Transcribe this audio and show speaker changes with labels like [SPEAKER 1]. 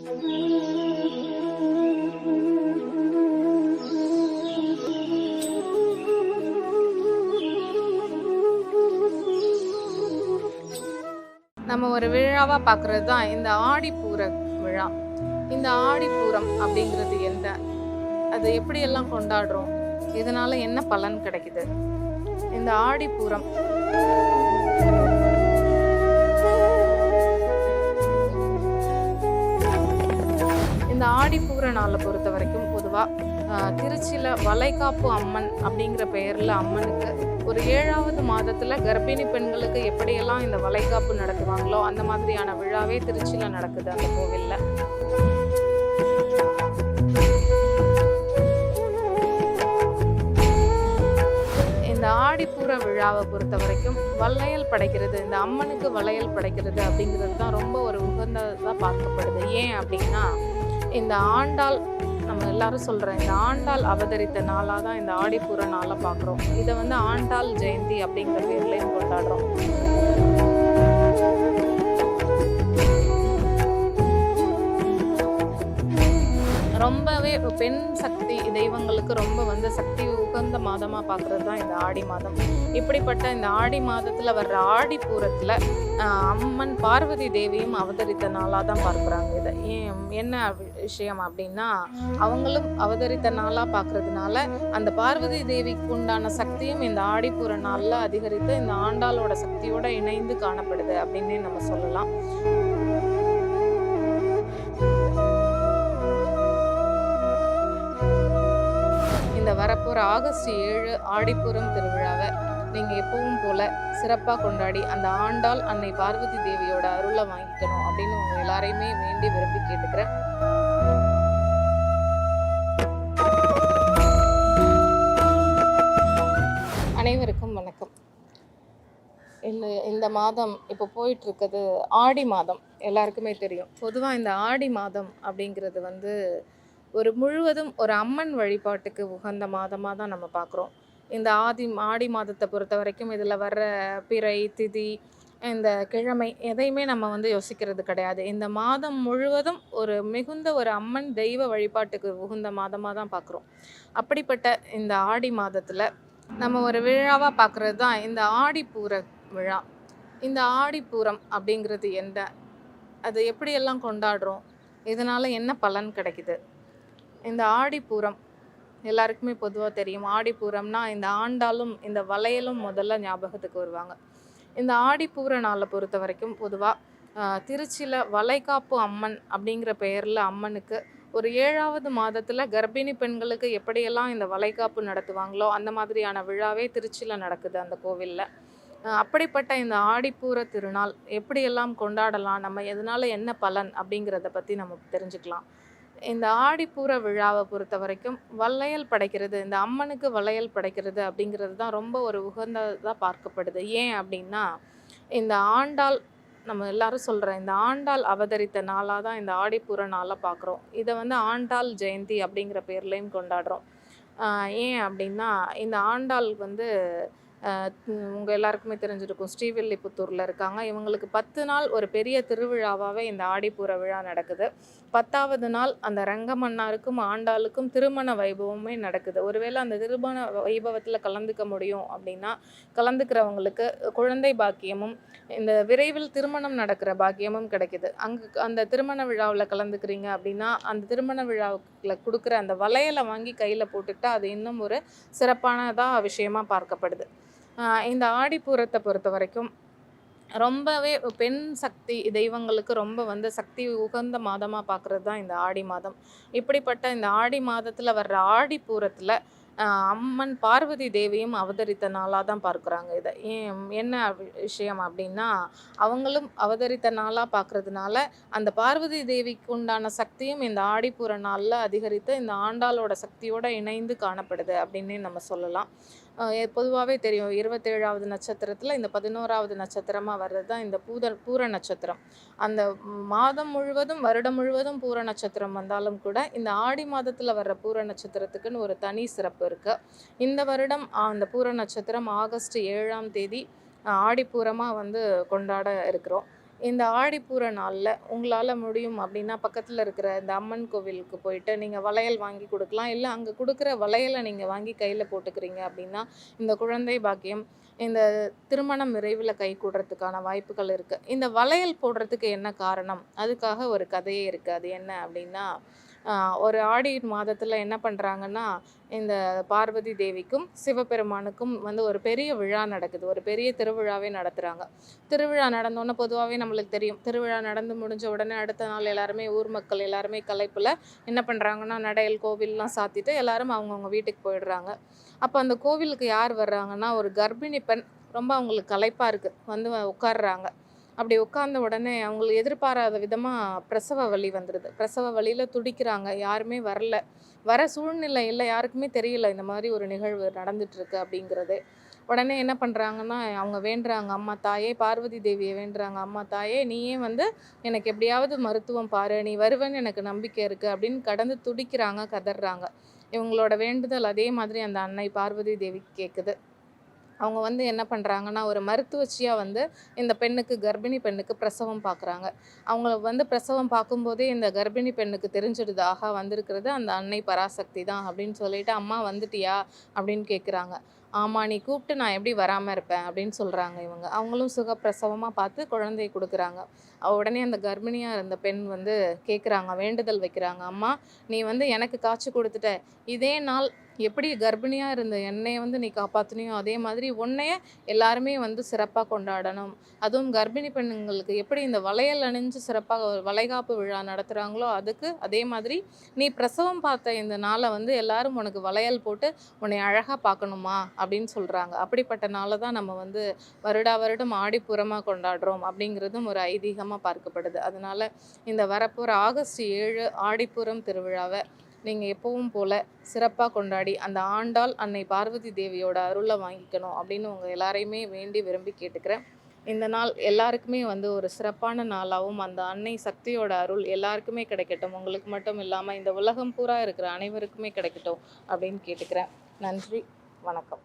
[SPEAKER 1] நம்ம ஒரு விழாவா பார்க்குறது தான் இந்த ஆடிப்பூர விழா. இந்த ஆடிப்பூரம் அப்படிங்கிறது என்ன? அது எப்படியெல்லாம் கொண்டாடுறோம்? இதனால என்ன பலன் கிடைக்குது? இந்த ஆடிப்பூரம் இந்த ஆடிப்பூர நாளை பொறுத்த வரைக்கும் பொதுவா திருச்சியில வளைகாப்பு அம்மன் அப்படிங்கிற பெயர்ல அம்மனுக்கு ஒரு 7வது மாதத்துல கர்ப்பிணி பெண்களுக்கு எப்படியெல்லாம் இந்த வளைகாப்பு நடத்துவாங்களோ அந்த மாதிரியான விழாவே திருச்சியில நடக்குது அந்த கோவில்ல. இந்த ஆடிப்பூர விழாவை பொறுத்த வரைக்கும் வளையல் படைக்கிறது, இந்த அம்மனுக்கு வளையல் படைக்கிறது அப்படிங்கிறது தான் ரொம்ப ஒரு உகந்ததாக பார்க்கப்படுது. ஏன் அப்படின்னா, இந்த ஆண்டாள், நம்ம எல்லாரும் சொல்கிறோம், இந்த ஆண்டாள் அவதரித்த நாளாக தான் இந்த ஆடிப்பூர நாளை பார்க்குறோம். இதை வந்து ஆண்டாள் ஜெயந்தி அப்படிங்கிற பேர்லேயும் கொண்டாடுறோம். ரொம்பவே பெண் சக்தி தெய்வங்களுக்கு ரொம்ப வந்து சக்தி உகந்த மாதமாக பார்க்குறது தான் இந்த ஆடி மாதம். இப்படிப்பட்ட இந்த ஆடி மாதத்தில் வர்ற ஆடிப்பூரத்தில் அம்மன் பார்வதி தேவியும் அவதரித்த நாளாக தான் பார்க்குறாங்க. இதை என்ன விஷயம் அப்படின்னா, அவங்களும் அவதரித்த நாளாக பார்க்குறதுனால அந்த பார்வதி தேவிக்கு உண்டான சக்தியும் இந்த ஆடிப்பூர நாளில் அதிகரித்து இந்த ஆண்டாளோட சக்தியோட இணைந்து காணப்படுது அப்படின்னே நம்ம சொல்லலாம். இந்த வரப்போகிற ஆகஸ்ட் 7 ஆடிப்பூரம் திருவிழாவை நீங்கள் எப்பவும் போல சிறப்பாக கொண்டாடி அந்த ஆண்டாள் அன்னை பார்வதி தேவியோட அருளை வாங்கிக்கணும் அப்படின்னு உங்கள் எல்லாரையுமே வேண்டி விரும்பி கேட்டுக்கிறேன். அனைவருக்கும் வணக்கம். இந்த மாதம் இப்போ போயிட்டுருக்கிறது ஆடி மாதம். எல்லாருக்குமே தெரியும். பொதுவாக இந்த ஆடி மாதம் அப்படிங்கிறது வந்து ஒரு முழுவதும் ஒரு அம்மன் வழிபாட்டுக்கு உகந்த மாதமாக தான் நம்ம பார்க்குறோம். இந்த ஆடி மாதத்தை பொறுத்த வரைக்கும் இதில் வர்ற பிறை திதி இந்த கிழமை எதையுமே நம்ம வந்து யோசிக்கிறது கிடையாது. இந்த மாதம் முழுவதும் ஒரு மிகுந்த ஒரு அம்மன் தெய்வ வழிபாட்டுக்கு உகந்த மாதமாக தான் பார்க்குறோம். அப்படிப்பட்ட இந்த ஆடி மாதத்தில் நம்ம ஒரு விழாவாக பார்க்குறது தான் இந்த ஆடிப்பூர விழா. இந்த ஆடிப்பூரம் அப்படிங்கிறது என்ன? அது எப்படியெல்லாம் கொண்டாடுறோம்? இதனால் என்ன பலன் கிடைக்குது? இந்த ஆடிப்பூரம் எல்லாருக்குமே பொதுவாக தெரியும். ஆடிப்பூரம்னா இந்த ஆண்டாலும் இந்த வளையலும் முதல்ல ஞாபகத்துக்கு வருவாங்க. இந்த ஆடிப்பூர நாளை பொறுத்த வரைக்கும் பொதுவாக திருச்சியில் வளைகாப்பு அம்மன் அப்படிங்கிற பெயரில் அம்மனுக்கு ஒரு 7வது மாதத்தில் கர்ப்பிணி பெண்களுக்கு எப்படியெல்லாம் இந்த வளைகாப்பு நடத்துவாங்களோ அந்த மாதிரியான விழாவே திருச்சியில் நடக்குது அந்த கோவிலில். அப்படிப்பட்ட இந்த ஆடிப்பூர திருநாள் எப்படியெல்லாம் கொண்டாடலாம், நம்ம எதனால் என்ன பலன் அப்படிங்கிறத பற்றி நம்ம தெரிஞ்சுக்கலாம். இந்த ஆடிப்பூர விழாவை பொறுத்த வரைக்கும் வளையல் படைக்கிறது, இந்த அம்மனுக்கு வளையல் படைக்கிறது அப்படிங்கிறது தான் ரொம்ப ஒரு உகந்ததாக பார்க்கப்படுது. ஏன் அப்படின்னா, இந்த ஆண்டாள், நம்ம எல்லாரும் சொல்கிறோம், இந்த ஆண்டாள் அவதரித்த நாளாக தான் இந்த ஆடிப்பூர நாளை பார்க்குறோம். இதை வந்து ஆண்டாள் ஜெயந்தி அப்படிங்கிற பேர்லேயும் கொண்டாடுறோம். ஏன் அப்படின்னா, இந்த ஆண்டாள் வந்து உங்கள் எல்லாருக்குமே தெரிஞ்சிருக்கும், ஸ்ரீவில்லிபுத்தூரில் இருக்காங்க. இவங்களுக்கு 10 நாள் ஒரு பெரிய திருவிழாவாகவே இந்த ஆடிப்பூர விழா நடக்குது. 10வது நாள் அந்த ரங்கமன்னாருக்கும் ஆண்டாளுக்கும் திருமண வைபவமே நடக்குது. ஒருவேளை அந்த திருமண வைபவத்தில் கலந்துக்க முடியும் அப்படின்னா கலந்துக்கிறவங்களுக்கு குழந்தை பாக்கியமும் இந்த விரைவில் திருமணம் நடக்கிற பாக்கியமும் கிடைக்குது. அந்த திருமண விழாவில் கலந்துக்கிறீங்க அப்படின்னா அந்த திருமண விழாவில் கொடுக்குற அந்த வளையலை வாங்கி கையில் போட்டுக்கிட்டா அது இன்னும் ஒரு சிறப்பானதாக விஷயமா பார்க்கப்படுது. இந்த ஆடிப்பூரத்தை பொறுத்த வரைக்கும் ரொம்பவே பெண் சக்தி தெய்வங்களுக்கு ரொம்ப வந்து சக்தி உகந்த மாதமாக பார்க்குறது தான் இந்த ஆடி மாதம். இப்படிப்பட்ட இந்த ஆடி மாதத்தில் வர்ற ஆடிப்பூரத்தில் அம்மன் பார்வதி தேவியும் அவதரித்த நாளாக தான் பார்க்குறாங்க. இதை என்ன விஷயம் அப்படின்னா, அவங்களும் அவதரித்த நாளாக பார்க்குறதுனால அந்த பார்வதி தேவிக்கு உண்டான சக்தியும் இந்த ஆடிப்பூர நாளில் அதிகரித்து இந்த ஆண்டாளோட சக்தியோட இணைந்து காணப்படுது அப்படின்னே நம்ம சொல்லலாம். பொதுவாகவே தெரியும், 27வது நட்சத்திரத்தில் இந்த 11வது நட்சத்திரமாக வர்றது தான் இந்த பூர நட்சத்திரம். அந்த மாதம் முழுவதும் வருடம் முழுவதும் பூர நட்சத்திரம் வந்தாலும் கூட இந்த ஆடி மாதத்தில் வர்ற பூர நட்சத்திரத்துக்குன்னு ஒரு தனி சிறப்பு இருக்குது. இந்த வருடம் அந்த பூர நட்சத்திரம் ஆகஸ்ட் 7ஆம் தேதி ஆடிப்பூரமாக வந்து கொண்டாட இருக்கிறோம். இந்த ஆடிப்பூர நாள்ல உங்களால முடியும் அப்படின்னா, பக்கத்துல இருக்கிற இந்த அம்மன் கோவிலுக்கு போயிட்டு நீங்க வளையல் வாங்கி குடுக்கலாம். இல்ல அங்க குடுக்குற வளையல நீங்க வாங்கி கையில போட்டுக்கிறீங்க அப்படின்னா, இந்த குழந்தை பாக்கியம், இந்த திருமணம் விரைவில கைகூடுறதுக்கான வாய்ப்புகள் இருக்கு. இந்த வளையல் போடுறதுக்கு என்ன காரணம்? அதுக்காக ஒரு கதையே இருக்கு. அது என்ன அப்படின்னா, அ ஒரு ஆடி மாதத்துல என்ன பண்றாங்கன்னா, இந்த பார்வதி தேவிக்கும், சிவபெருமானுக்கும் வந்து ஒரு பெரிய விழா நடக்குது. ஒரு பெரிய திருவிழாவே நடத்துறாங்க. திருவிழா நடந்தோனே பொதுவாவே நம்மளுக்கு தெரியும். திருவிழா நடந்து முடிஞ்ச உடனே அடுத்த நாள் எல்லாருமே ஊர் மக்கள் எல்லாருமே களைப்புல என்ன பண்றாங்கன்னா, நடையல் கோவில்லாம் சாத்திட்டு எல்லாரும் அவங்கவங்க வீட்டுக்கு போயிடுறாங்க. அப்ப அந்த கோவிலுக்கு யார் வர்றாங்கன்னா, ஒரு கர்ப்பிணி பெண் ரொம்ப அவங்களுக்கு களைப்பா இருக்கு. வந்து உட்கார்றாங்க. அப்படி உட்கார்ந்த உடனே அவங்களுக்கு எதிர்பாராத விதமா பிரசவ வலி வந்துருது. பிரசவ வலியில துடிக்கிறாங்க. யாருமே வரல. வர சூழ்நிலை இல்ல. யாருக்குமே தெரியல இந்த மாரி ஒரு நிகழ்வு நடந்துட்டுருக்கு அப்படிங்கிறதே. உடனே என்ன பண்றாங்கன்னா, அவங்க வேண்டுறாங்க, "அம்மா தாயே" பார்வதி தேவிய வேண்டுறாங்க. "அம்மா தாயே நீயே வந்து எனக்கு எப்படியாவது மருத்துவம் பாரு. நீ வருவேன்னு எனக்கு நம்பிக்கை இருக்கு" அப்படின்னு கடந்து துடிக்கிறாங்க, கதர்றாங்க. இவங்களோட வேண்டுதல் அதே மாதிரி அந்த அன்னை பார்வதி தேவிக்கு கேட்குது. அவங்க வந்து என்ன பண்றாங்கன்னா, ஒரு மருத்துவச்சியா வந்து இந்த பெண்ணுக்கு கர்ப்பிணி பெண்ணுக்கு பிரசவம் பார்க்குறாங்க. அவங்கள வந்து பிரசவம் பார்க்கும்போதே இந்த கர்ப்பிணி பெண்ணுக்கு தெரிஞ்சிடுது, ஆஹா வந்திருக்கிறது அந்த அன்னை பராசக்தி தான் அப்படின்னு சொல்லிட்டு, "அம்மா வந்துட்டியா?" அப்படின்னு கேட்குறாங்க. "ஆமா, நீ கூப்பிட்டு நான் எப்படி வராம இருப்பேன்?" அப்படின்னு சொல்றாங்க இவங்க. அவங்களும் சுகப்பிரசவமா பார்த்து குழந்தைய குடுக்குறாங்க. உடனே அந்த கர்ப்பிணியா இருந்த பெண் வந்து கேட்குறாங்க, வேண்டுதல் வைக்கிறாங்க, "அம்மா நீ வந்து எனக்கு காய்ச்சி குடுத்துட்ட. இதே நாள் எப்படி கர்ப்பிணியா இருந்த என்னைய வந்து நீ காப்பாத்துனியோ, அதே மாதிரி உன்னைய எல்லாருமே வந்து சிறப்பா கொண்டாடணும். அதுவும் கர்ப்பிணி பெண்ணுங்களுக்கு எப்படி இந்த வளையல் அணிஞ்சு சிறப்பா வளைகாப்பு விழா நடத்துறாங்களோ, அதுக்கு அதே மாதிரி நீ பிரசவம் பார்த்த இந்த நாள வந்து எல்லாரும் உனக்கு வளையல் போட்டு உன்னைய அழகா பார்க்கணுமா" அப்படின்னு சொல்றாங்க. அப்படிப்பட்ட நாள தான் நம்ம வந்து வருடா வருடம் ஆடிப்பூரமா கொண்டாடுறோம் அப்படிங்கிறதும் ஒரு ஐதீகமா பார்க்கப்படுது. அதனால இந்த வரப்போற ஆகஸ்ட் 7 ஆடிப்பூரம் திருவிழாவ நீங்க எப்பவும் போல சிறப்பா கொண்டாடி, அந்த ஆண்டாள் அன்னை பார்வதி தேவியோட அருள வாங்கிக்கணும் அப்படின்னு உங்க எல்லாரையுமே வேண்டி விரும்பி கேட்டுக்கிறேன். இந்த நாள் எல்லாருக்குமே வந்து ஒரு சிறப்பான நாளாவும், அந்த அன்னை சக்தியோட அருள் எல்லாருக்குமே கிடைக்கட்டும். உங்களுக்கு மட்டும் இல்லாம இந்த உலகம் பூரா இருக்கிற அனைவருக்குமே கிடைக்கட்டும் அப்படின்னு கேட்டுக்கிறேன். நன்றி. வணக்கம்.